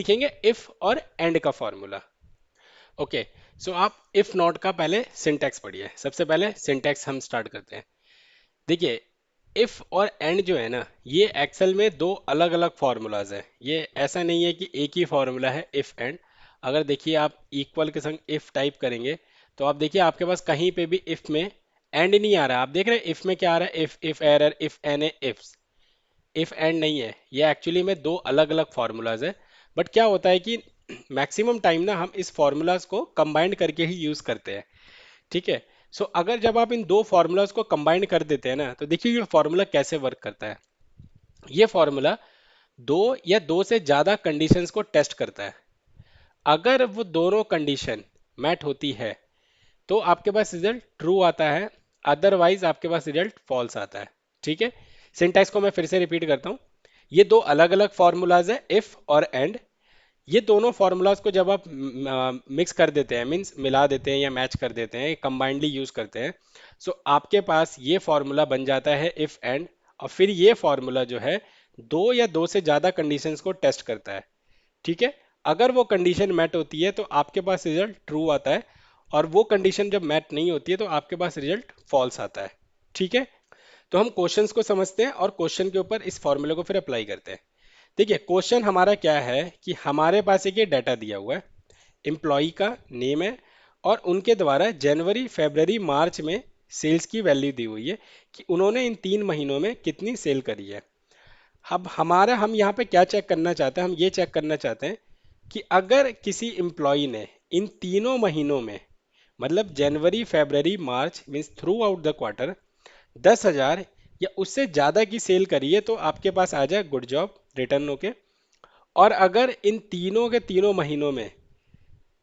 सीखेंगे इफ और एंड का फॉर्मूला। ओके, सो आप इफ नॉट का पहले सिंटैक्स पढ़िए। सबसे पहले सिंटैक्स हम स्टार्ट करते हैं। देखिए, इफ और एंड जो है ना, ये एक्सेल में दो अलग अलग फार्मूलाज है। ये ऐसा नहीं है कि एक ही फार्मूला है इफ एंड। अगर देखिए आप इक्वल के संग इफ टाइप करेंगे तो आप देखिए आपके पास कहीं पे भी इफ में एंड नहीं आ रहा। आप देख रहे हैं इफ में क्या आ रहा है, if error, if N A, if and नहीं है। ये एक्चुअली में दो अलग अलग फार्मूलाज है। बट क्या होता है कि मैक्सिमम टाइम ना हम इस फार्मूलाज को कंबाइंड करके ही यूज करते हैं। ठीक है। सो अगर जब आप इन दो फार्मूलाज को कंबाइन कर देते हैं ना, तो देखिए ये फार्मूला कैसे वर्क करता है। ये फार्मूला दो या दो से ज्यादा कंडीशंस को टेस्ट करता है। अगर वो दोनों कंडीशन मैट होती है तो आपके पास रिजल्ट ट्रू आता है, अदरवाइज आपके पास रिजल्ट फॉल्स आता है। ठीक है। सिंटैक्स को मैं फिर से रिपीट करता हूँ। ये दो अलग अलग फार्मूलाज है इफ और एंड। ये दोनों फार्मूलाज को जब आप मिक्स कर देते हैं, मीन्स मिला देते हैं या मैच कर देते हैं, कंबाइंडली यूज करते हैं, सो आपके पास ये फार्मूला बन जाता है इफ एंड। और फिर ये फार्मूला जो है दो या दो से ज्यादा कंडीशंस को टेस्ट करता है। ठीक है। अगर वो कंडीशन मैट होती है तो आपके पास रिजल्ट ट्रू आता है, और वो कंडीशन जब मैट नहीं होती है तो आपके पास रिजल्ट फॉल्स आता है। ठीक है। तो हम क्वेश्चंस को समझते हैं और क्वेश्चन के ऊपर इस फॉर्मूले को फिर अप्लाई करते हैं। देखिए, क्वेश्चन हमारा क्या है कि हमारे पास एक ये डाटा दिया हुआ है, एम्प्लॉय का नेम है, और उनके द्वारा जनवरी फरवरी मार्च में सेल्स की वैल्यू दी हुई है कि उन्होंने इन 3 महीनों में कितनी सेल करी है। अब हमारा हम यहाँ पे क्या चेक करना चाहते हैं, हम ये चेक करना चाहते हैं कि अगर किसी एम्प्लॉय ने इन 3 महीनों में, मतलब जनवरी फरवरी मार्च means throughout the quarter, 10,000 या उससे ज़्यादा की सेल करी है तो आपके पास आ जाए गुड जॉब, रिटर्न होके। और अगर इन तीनों के तीनों महीनों में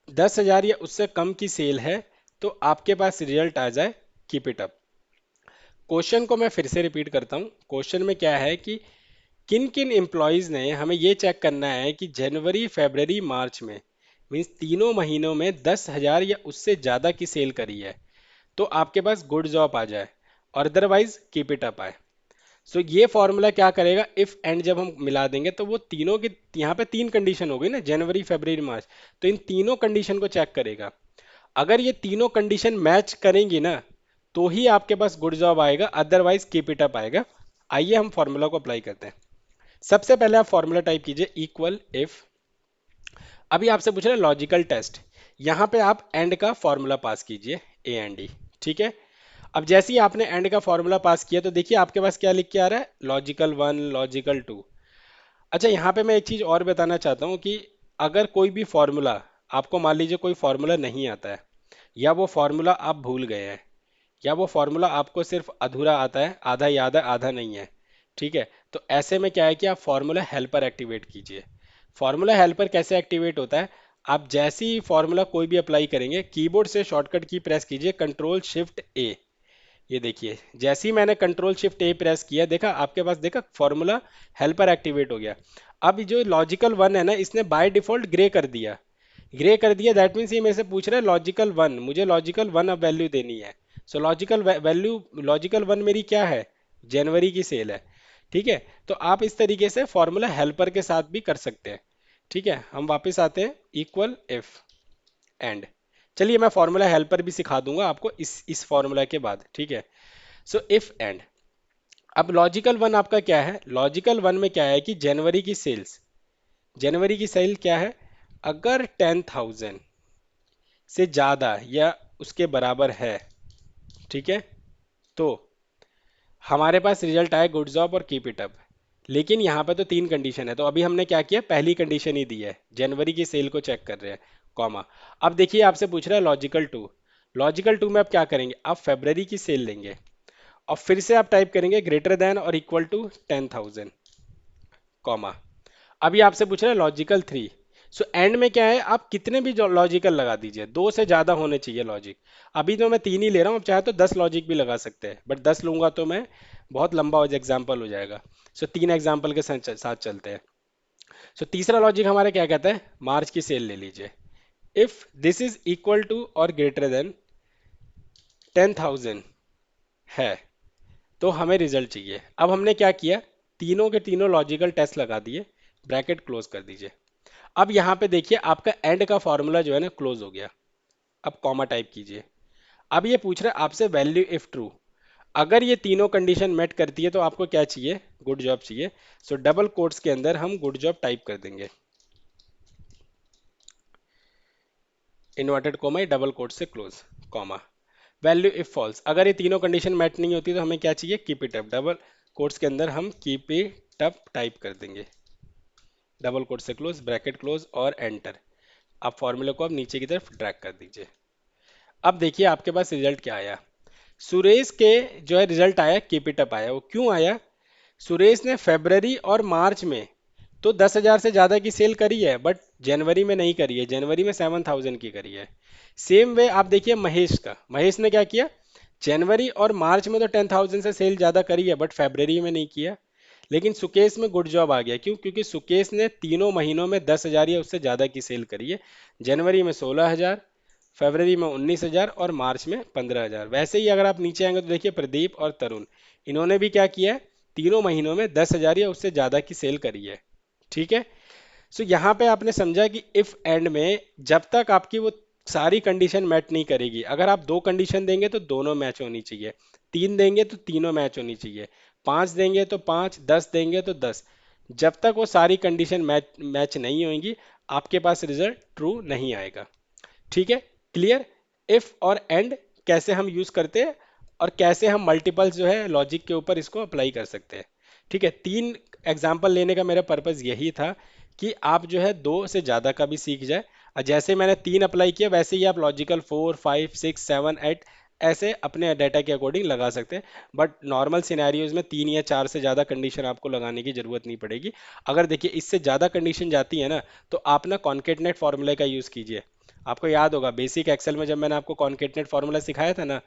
10,000 या उससे कम की सेल है तो आपके पास रिजल्ट आ जाए कीप इट अप। क्वेश्चन को मैं फिर से रिपीट करता हूँ। क्वेश्चन में क्या है कि किन किन एम्प्लॉयज ने, हमें ये चेक करना है कि जनवरी फरवरी मार्च में मीन्स तीनों महीनों में 10,000 या उससे ज़्यादा की सेल करी है तो आपके पास गुड जॉब आ जाए, और अदरवाइज कीप इट अप आए। सो ये फॉर्मूला क्या करेगा, इफ एंड जब हम मिला देंगे तो वो तीनों की, यहाँ पे 3 कंडीशन हो गई ना, जनवरी फरवरी मार्च, तो इन तीनों कंडीशन को चेक करेगा। अगर ये तीनों कंडीशन मैच करेंगी ना तो ही आपके पास गुड जॉब आएगा, अदरवाइज कीप इट अप आएगा। आइए हम फॉर्मूला को अप्लाई करते हैं। सबसे पहले आप फॉर्मूला टाइप कीजिए इक्वल इफ। अभी आपसे पूछ रहे हैं लॉजिकल टेस्ट, यहाँ पे आप एंड का फॉर्मूला पास कीजिए, ए एंड डी। ठीक है। अब जैसे ही आपने एंड का फॉर्मूला पास किया तो देखिए आपके पास क्या लिख के आ रहा है, लॉजिकल वन, लॉजिकल टू। अच्छा, यहाँ पे मैं एक चीज और बताना चाहता हूँ कि अगर कोई भी फॉर्मूला, आपको मान लीजिए कोई फॉर्मूला नहीं आता है, या वो फॉर्मूला आप भूल गए हैं, या वो फॉर्मूला आपको सिर्फ अधूरा आता है, आधा याद है आधा नहीं है, ठीक है, तो ऐसे में क्या है कि आप फॉर्मूला हेल्पर एक्टिवेट कीजिए। फॉर्मूला हेल्पर कैसे एक्टिवेट होता है, आप जैसे ही फॉर्मूला कोई भी अप्लाई करेंगे, कीबोर्ड से शॉर्टकट की प्रेस कीजिए कंट्रोल शिफ्ट ए। ये देखिए जैसे ही मैंने कंट्रोल शिफ्ट ए प्रेस किया, देखा आपके पास, देखा फॉर्मूला हेल्पर एक्टिवेट हो गया। अब जो लॉजिकल वन है ना, इसने बाय डिफॉल्ट ग्रे कर दिया। ग्रे कर दिया दैट मीन्स ये मेरे से पूछ रहा है लॉजिकल वन, मुझे लॉजिकल वन अब वैल्यू देनी है। सो लॉजिकल वैल्यू, लॉजिकल वन मेरी क्या है, जनवरी की सेल है। ठीक है। तो आप इस तरीके से फॉर्मूला हेल्पर के साथ भी कर सकते हैं। ठीक है, हम वापस आते हैं इक्वल इफ एंड। चलिए मैं फॉर्मूला हेल्पर भी सिखा दूंगा आपको इस फॉर्मूला के बाद। ठीक है। सो इफ एंड, अब लॉजिकल वन आपका क्या है, लॉजिकल वन में क्या है कि जनवरी की सेल्स, जनवरी की सेल क्या है, अगर 10,000 से ज्यादा या उसके बराबर है, ठीक है, तो हमारे पास रिजल्ट आए गुड जॉब और कीप इट अप। लेकिन यहाँ पे तो 3 कंडीशन है, तो अभी हमने क्या किया, पहली कंडीशन ही दी है, जनवरी की सेल को चेक कर रहे हैं, कॉमा। अब देखिए आपसे पूछ रहा है लॉजिकल टू। लॉजिकल टू में आप क्या करेंगे, आप फेब्रवरी की सेल लेंगे और फिर से आप टाइप करेंगे ग्रेटर देन और इक्वल टू 10,000, कॉमा। अभी आपसे पूछ रहा है लॉजिकल थ्री। सो एंड में क्या है, आप कितने भी लॉजिकल लगा दीजिए, दो से ज्यादा होने चाहिए लॉजिक। अभी तो मैं 3 ही ले रहा हूँ, आप चाहे तो 10 लॉजिक भी लगा सकते हैं, बट 10 लूंगा तो मैं बहुत लंबा एग्जाम्पल हो जाएगा। सो 3 एग्जाम्पल के साथ चलते हैं। सो तीसरा लॉजिक हमारा क्या कहता है, मार्च की सेल ले लीजिए। If this is equal to और ग्रेटर देन 10,000 है तो हमें रिजल्ट चाहिए। अब हमने क्या किया, तीनों के तीनों लॉजिकल टेस्ट लगा दिए, ब्रैकेट क्लोज कर दीजिए। अब यहाँ पे देखिए आपका एंड का फॉर्मूला जो है ना क्लोज हो गया। अब कॉमा टाइप कीजिए। अब ये पूछ रहा है आपसे वैल्यू इफ ट्रू, अगर ये तीनों कंडीशन मेट करती है तो आपको क्या चाहिए, गुड जॉब चाहिए। सो डबल कोट्स के अंदर हम गुड जॉब टाइप कर देंगे, इन्वर्टेड कोमा डबल कोट से close, comma. Value if false, अगर ये तीनों कंडीशन मैच नहीं होती तो हमें क्या चाहिए, keep it up, double quotes के अंदर हम कीप इट अप टाइप कर देंगे, डबल कोट से क्लोज, ब्रैकेट क्लोज और एंटर। अब फॉर्मूले को अब नीचे की तरफ ड्रैग कर दीजिए। अब देखिए आपके पास रिजल्ट क्या आया। सुरेश के जो है रिजल्ट आया कीप इट अप आया। वो क्यों आया, सुरेश ने फरवरी और मार्च में तो 10,000 से ज्यादा की सेल करी है, बट जनवरी में नहीं करी है, जनवरी में 7,000 की करी है। सेम वे आप देखिए महेश का, महेश ने क्या किया, जनवरी और मार्च में तो 10,000 से सेल ज्यादा करी है बट फरवरी में नहीं किया। लेकिन सुकेश में गुड जॉब आ गया, क्यों, क्योंकि सुकेश ने तीनों महीनों में 10,000 या उससे ज्यादा की सेल करी है, जनवरी में 16,000, फरवरी में 19,000 और मार्च में 15,000। वैसे ही अगर आप नीचे आएंगे तो देखिए प्रदीप और तरुण, इन्होंने भी क्या किया है, तीनों महीनों में 10,000 या उससे ज्यादा की सेल करी है। ठीक है। सो यहाँ पे आपने समझा कि इफ एंड में जब तक आपकी वो सारी कंडीशन मैच नहीं करेगी, अगर आप दो कंडीशन देंगे तो दोनों मैच होनी चाहिए, तीन देंगे तो तीनों मैच होनी चाहिए, पांच देंगे तो पांच, 10 देंगे तो 10, जब तक वो सारी कंडीशन मैच मैच नहीं होंगी आपके पास रिजल्ट ट्रू नहीं आएगा। ठीक है, क्लियर। इफ और एंड कैसे हम यूज करते हैं और कैसे हम मल्टीपल्स जो है लॉजिक के ऊपर इसको अप्लाई कर सकते हैं। ठीक है, तीन एग्जाम्पल लेने का मेरा पर्पज यही था कि आप जो है दो से ज्यादा का भी सीख जाए, और जैसे मैंने तीन अप्लाई किया वैसे ही आप लॉजिकल 4, 5, 6, 7, 8 ऐसे अपने डाटा के अकॉर्डिंग लगा सकते हैं। बट नॉर्मल सिनेरियोज में तीन या चार से ज्यादा कंडीशन आपको लगाने की जरूरत नहीं पड़ेगी। अगर देखिए इससे ज्यादा कंडीशन जाती है ना तो आप ना कॉन्केटनेट फॉर्मूले का यूज कीजिए। आपको याद होगा बेसिक एक्सेल में जब मैंने आपको कॉन्केटनेट फॉर्मूला सिखाया था ना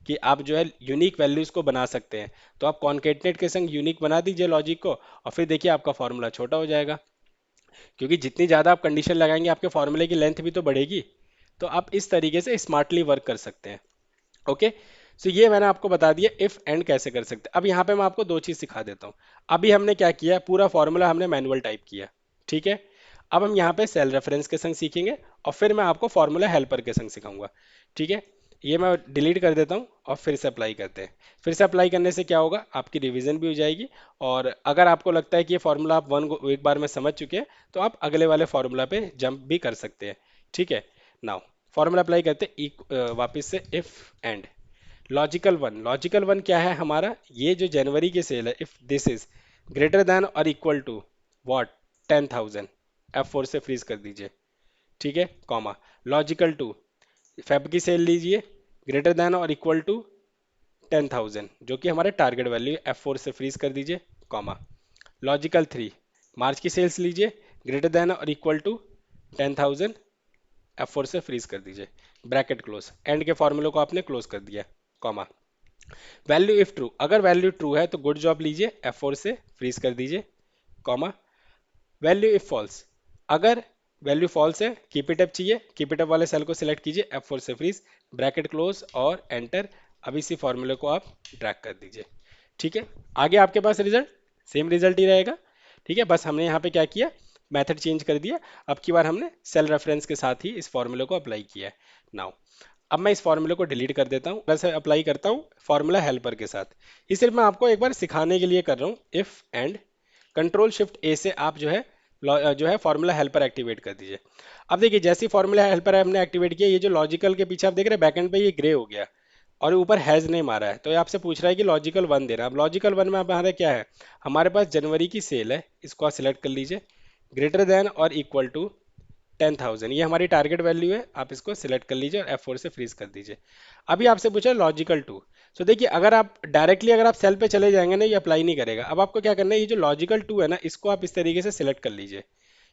कि आप जो है यूनिक वैल्यूज को बना सकते हैं, तो आप कॉन्केटनेट के संग यूनिक बना दीजिए लॉजिक को और फिर देखिए आपका फॉर्मूला छोटा हो जाएगा, क्योंकि जितनी ज़्यादा आप कंडीशन लगाएंगे आपके फॉर्मूले की लेंथ भी तो बढ़ेगी। तो आप इस तरीके से स्मार्टली वर्क कर सकते हैं। ओके। सो ये मैंने आपको बता दिया इफ एंड कैसे कर सकते हैं। अब यहाँ पे मैं आपको दो चीज़ सिखा देता हूँ। अभी हमने क्या किया, पूरा फॉर्मूला हमने मैनुअल टाइप किया, ठीक है। अब हम यहाँ पे सेल रेफरेंस के संग सीखेंगे और फिर मैं आपको फॉर्मूला हेल्पर के संग सिखाऊंगा। ठीक है, ये मैं डिलीट कर देता हूँ और फिर से अप्लाई करते हैं। फिर से अप्लाई करने से क्या होगा, आपकी रिवीजन भी हो जाएगी, और अगर आपको लगता है कि ये फॉर्मूला आप एक बार में समझ चुके हैं तो आप अगले वाले फॉर्मूला पे जंप भी कर सकते हैं। ठीक है, नाउ फॉर्मूला अप्लाई करते हैं, वापस से if and logical one. Logical one क्या है हमारा, ये जो जनवरी की सेल है, if this is greater than और इक्वल टू व्हाट, 10,000, F4 से फ्रीज कर दीजिए। ठीक है, कॉमा। लॉजिकल टू, फेब की सेल लीजिए, ग्रेटर देन और इक्वल टू 10,000 जो कि हमारे टारगेट वैल्यू है, F4 से फ्रीज कर दीजिए, कॉमा। लॉजिकल थ्री, मार्च की सेल्स लीजिए, ग्रेटर देन और इक्वल टू 10,000, F4 से फ्रीज कर दीजिए, ब्रैकेट क्लोज, एंड के फॉर्मूले को आपने क्लोज कर दिया, कॉमा। वैल्यू इफ ट्रू, अगर वैल्यू ट्रू है तो गुड जॉब लीजिए, F4 से फ्रीज कर दीजिए, कॉमा। वैल्यू इफ फॉल्स, अगर वैल्यू फॉल्स है कीप इट अप चाहिए, कीप इट अप वाले सेल को सिलेक्ट कीजिए, F4 से फ्रीज, ब्रैकेट क्लोज और एंटर। अब इसी फॉर्मूले को आप ड्रैग कर दीजिए। ठीक है, आगे आपके पास रिजल्ट सेम रिजल्ट ही रहेगा। ठीक है, बस हमने यहाँ पे क्या किया, मेथड चेंज कर दिया। अब की बार हमने सेल रेफरेंस के साथ ही इस फॉर्मूले को अप्लाई किया है। नाउ अब मैं इस फॉर्मूले को डिलीट कर देता हूँ, वैसे अप्लाई करता हूँ फॉर्मूला हेल्पर के साथ। ये सिर्फ मैं आपको एक बार सिखाने के लिए कर रहा हूँ। इफ एंड कंट्रोल शिफ्ट ए से आप जो है फॉर्मूला हेल्पर एक्टिवेट कर दीजिए। अब देखिए जैसे फॉर्मूला हेल्पर हमने एक्टिवेट किया, ये जो लॉजिकल के पीछे आप देख रहे हैं बैकएंड पे ये ग्रे हो गया और ऊपर हैज नहीं मारा है, तो ये आपसे पूछ रहा है कि लॉजिकल वन देना। अब लॉजिकल वन में अब हमारा क्या है, हमारे पास जनवरी की सेल है, इसको आप सिलेक्ट कर लीजिए, ग्रेटर देन और इक्वल टू 10,000, ये हमारी टारगेट वैल्यू है, आप इसको सिलेक्ट कर लीजिए और F4 से फ्रीज कर दीजिए। अभी आपसे पूछा लॉजिकल टू, सो देखिए अगर आप डायरेक्टली अगर आप सेल पे चले जाएंगे ना ये अप्लाई नहीं करेगा। अब आपको क्या करना है, ये जो लॉजिकल टू है ना इसको आप इस तरीके से सिलेक्ट कर लीजिए।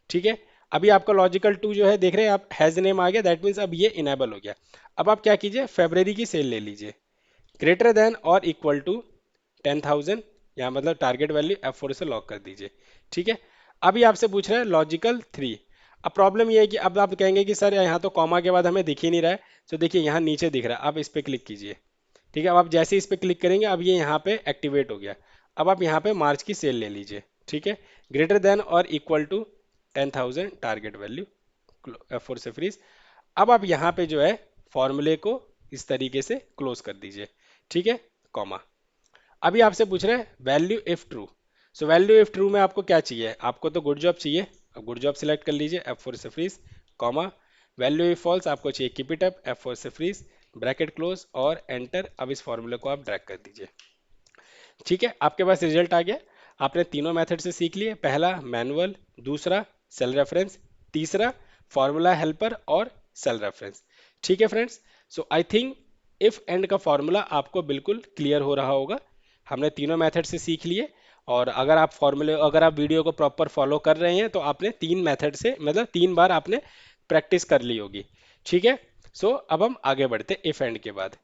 ठीक है, अभी आपका लॉजिकल टू जो है देख रहे हैं आप, हैज नेम आ गया, दैट मीन्स अब ये इनेबल हो गया। अब आप क्या कीजिए, फेब्रवरी की सेल ले लीजिए, ग्रेटर देन और इक्वल टू 10,000, यहाँ मतलब टारगेट वैल्यू F4 से लॉक कर दीजिए। ठीक है, अभी आपसे पूछ रहा है लॉजिकल थ्री। अब प्रॉब्लम ये है कि अब आप कहेंगे कि सर यहाँ तो कॉमा के बाद हमें दिख ही नहीं रहा है, तो देखिए यहाँ नीचे दिख रहा है, आप इस पर क्लिक कीजिए। ठीक है, अब आप जैसे इस पर क्लिक करेंगे अब ये यहाँ पे एक्टिवेट हो गया। अब आप यहाँ पे मार्च की सेल ले लीजिए, ठीक है, ग्रेटर देन और equal to 10,000 target value, F4 से फ्रीज। अब आप यहाँ पे जो है फॉर्मूले को इस तरीके से क्लोज कर दीजिए, ठीक है, कॉमा। अभी आपसे पूछ रहे हैं value if true. So value if true में आपको क्या चाहिए, आपको तो गुड जॉब चाहिए, अब गुड जॉब सिलेक्ट कर लीजिए, F4 से freeze, comma. Value if false आपको चाहिए कीप इट अप, F4 से फ्रीज, ब्रैकेट क्लोज और एंटर। अब इस फॉर्मूले को आप ड्रैग कर दीजिए, ठीक है, आपके पास रिजल्ट आ गया। आपने तीनों मेथड से सीख लिए, पहला मैनुअल, दूसरा सेल रेफरेंस, तीसरा फॉर्मूला हेल्पर और सेल रेफरेंस, ठीक है friends. So I think if and का फॉर्मूला आपको बिल्कुल क्लियर हो रहा होगा। हमने तीनों मेथड से सीख लिए, और अगर आप वीडियो को प्रॉपर फॉलो कर रहे हैं तो आपने तीन मेथड से मतलब 3 बार आपने प्रैक्टिस कर ली होगी, ठीक है। सो अब हम आगे बढ़ते इफ एंड के बाद।